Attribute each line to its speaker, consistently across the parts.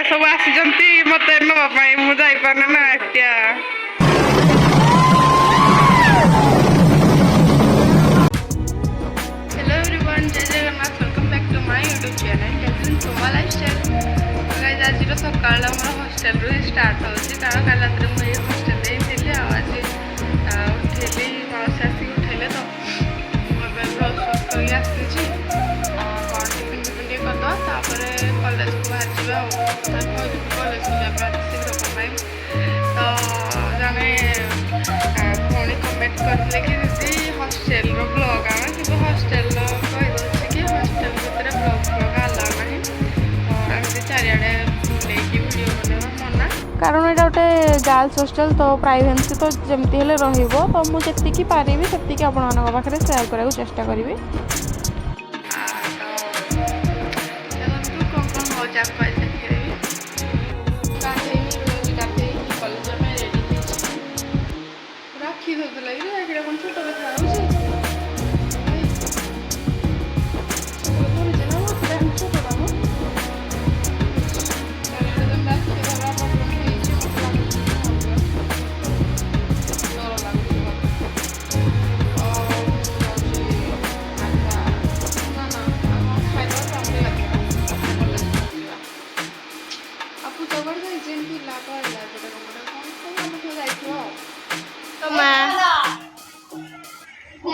Speaker 1: सब आसी मत नापी मुझे जापारे ना एटिया हेलो एवरीवन जय Jagannath welcome back to my YouTube channel dazzling somalifestyle guys आज सकाळ हॉस्टेल रू स्टार्ट होची कारण काल रात मुझे हॉस्टेल थी आज उठेली माउस आसिक उठेले तो ब्रश कर आसी कौन टिफिन टिफिन करदे कॉलेज को बाहर जावा कॉलेज को जावा शीघ्र टाइम तो जमे पुणी कमेंट करते कि दीदी हॉस्टेल ब्लॉग आम कि हॉस्टेल कहीदे कि हॉस्टेल भितर ब्लॉग ब्लॉग आला ना तो एमती चारिड़े बुलेकी वीडियो बनवा मना कारण यहाँ गोटे गर्ल्स हॉस्टेल तो प्राइवेसी तो जमती हेले रहिबो तो मुझे जी पारि से आपण पाखे सेयार करने चेष्टा करी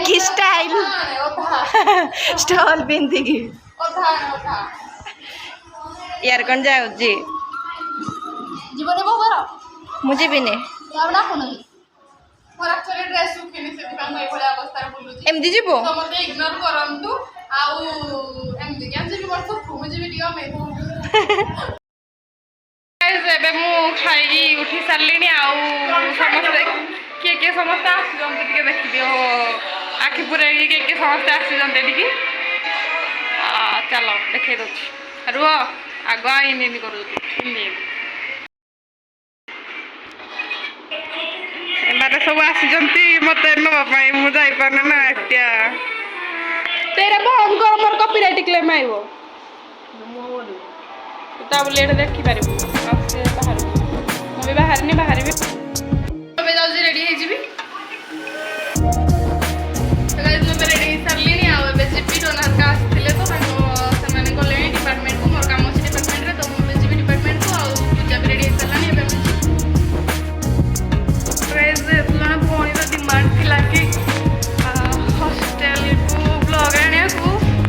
Speaker 1: की स्टाइल स्टॉल पिंधिकी यार कौन जाओ जी
Speaker 2: जीवन बहुबर
Speaker 1: मुझे भी नहीं
Speaker 2: ड्रेस सुखिनी से अवस्था बुलूची
Speaker 1: एमती जीवो
Speaker 2: तो मते इग्नोर करंतु आउ एमती क्या जी मोर तो मुझे भी दियो मैं
Speaker 1: गाइस एबे मु खाई उठी सारलिनी आउ समस्त किए समस्त आसुचंते टिके देखि दियो आखि पुरे किए समस्त आसुचंते टिके चलो देखे दो रुह आग आईनी कर एमारे सब आसी मत नापी मुझे जापारे ना एटिया तेरे बंद कर मोर कॉपीराइट क्लेम आइबो ता बोले एटा देखि पारिबो बाहर मु बाहर नहीं बाहर भी अबे जाऊ रेडी हे जीबी तो गाइस मु रेडी हे सरली नहीं आवे बेजिपी डोनर का आस्थिले तो से माने गले डिपार्टमेंट को मोर काम अछि डिपार्टमेंट रे तो मु बेजिपी डिपार्टमेंट को आ पूजा भी रेडी हे सरलानी एबे गाइस पुराना फोन रो डिमांड थिला कि हॉस्टेल को ब्लॉग आने को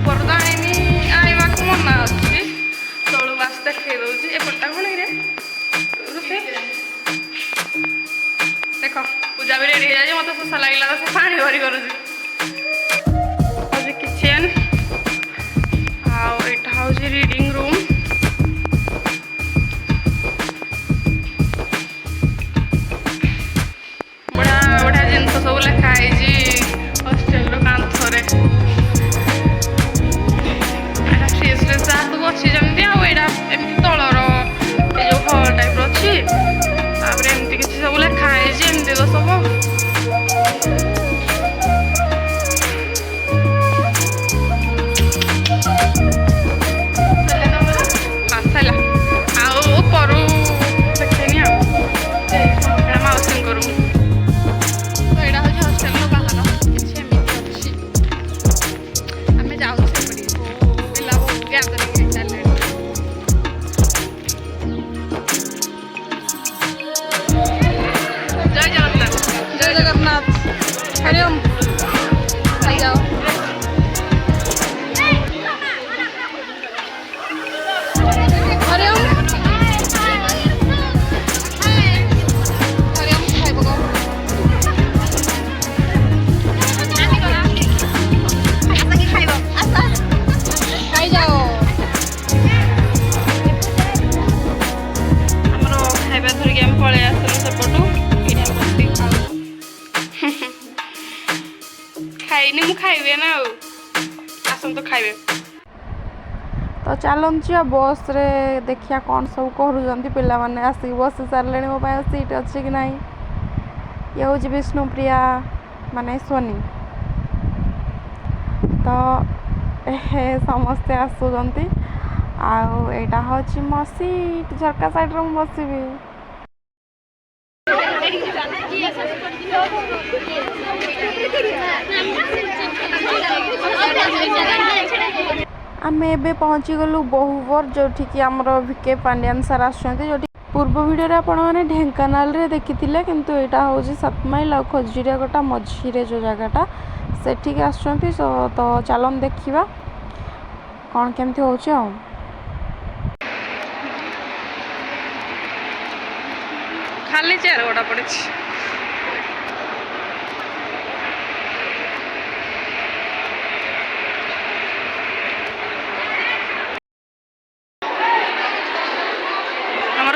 Speaker 1: परदानी आइबा को मना अछि तळु बास देखे दउची ए पट्टा कोन रे रुसे देखो पूजा भी रेडी हो मत शोषा लगे तो से पानी भरी कर किचेन आटा हूँ रिडिंग रूम बढ़िया बढ़िया जिनस सब लिखाई हॉस्टेल कांथरे फ्रिज फ्रिज जहाँ सब अच्छी जमी आमती तलर ये जो हल टाइप अच्छी एमती किसी सब लिखाई एमती तो सब खाइबे ना आसन तो खाइबे तो चलुची बस रे देखिया कौन सब कर पिला माने आसिक बस सारे मो सीट अच्छी कि ना ये हूँ विष्णुप्रिया माने सोनी तो समस्ते आसुंट आउ एटा होची मो सीट झरका साइड रे बसबी आम एबे पहुँची गलु बहुवर जोठिकी आमर भिके पांड्यान सर आसुचंती जोठी पूर्व वीडियो रे आपण माने ढेंकानाल रे देखिथिले किंतु एटा होची 7 माइल आ खजुरिया गोटा मझिरे जो जगहटा सेठी के आसुचंती तो चलन देखिबा कौन केमती होची आ खाली चेयर गोटा पड़े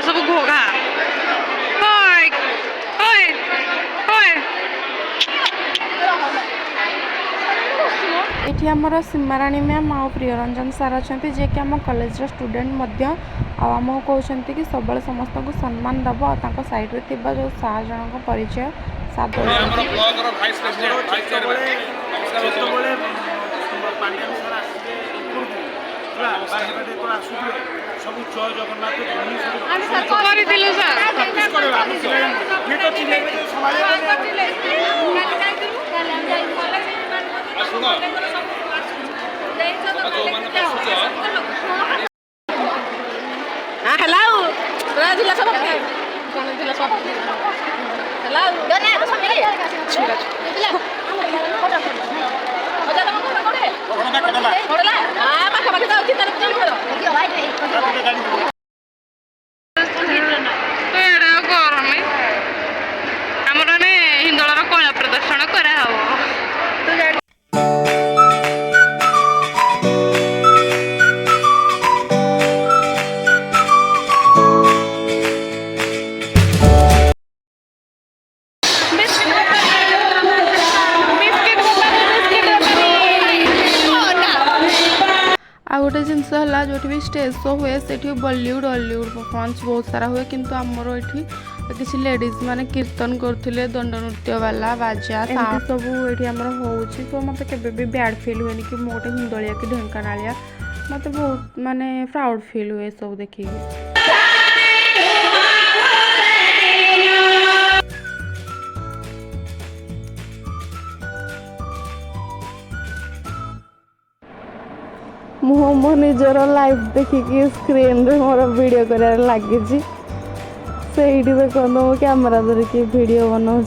Speaker 1: सब घोघा एठी हमर सीमाराणी मैम आ प्रियरंजन सार अच्छा जे कि आम कॉलेज स्टूडेंट आम कहते कि सब समस्त को सम्मान दब आ साइड रे थिबा जो सार जन परिचय
Speaker 3: सब जय जगन्नाथ
Speaker 1: हिंदोल कला प्रदर्शन करा आ गोटे जिनस है जो भी स्टेज शो हुए से बॉलीवुड हॉलीवुड परफॉर्मेंस बहुत सारा हुए किंतु आमर ये किसी लेडीज माने कीर्तन करते दंड नृत्य वाला बाजा सब ये होची तो मत के बैड फिल हुए कि मोटे हिंदलिया कि ढेंकानालिया मत बहुत माने प्राउड फिल हुए सब देखिए मुझे मो निजर लाइव देखिकी स्क्रीन रे मोर वीडियो कर लगी से देखो मो कैमेरा धरिकी वीडियो बनाऊँ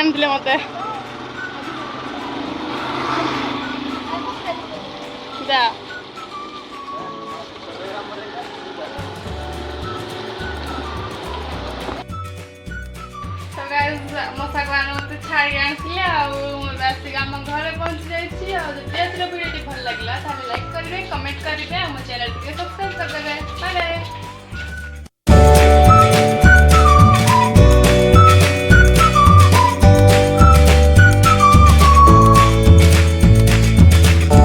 Speaker 1: ଆଣିଥିଲେ ମତେ ଯା ମୋ ସାଙ୍ଗମାନେ ମୋତେ ଛାଡ଼ି ଆଣିଥିଲେ ଆଉ ମୁଁ ଆସିକି ଆମ ଘରେ ପହଞ୍ଚି ଯାଇଛି। ଆଉ ଯଦି ଆଜିର ଭିଡ଼ିଓଟି ଭଲ ଲାଗିଲା ତାହେଲେ ଲାଇକ୍ କରିବେ, କମେଣ୍ଟ କରିବେ, ଆମ ଚ୍ୟାନେଲ୍ ଟିକେ ସବସ୍କ୍ରାଇବ୍ କରିଦେବେ। Bye bye.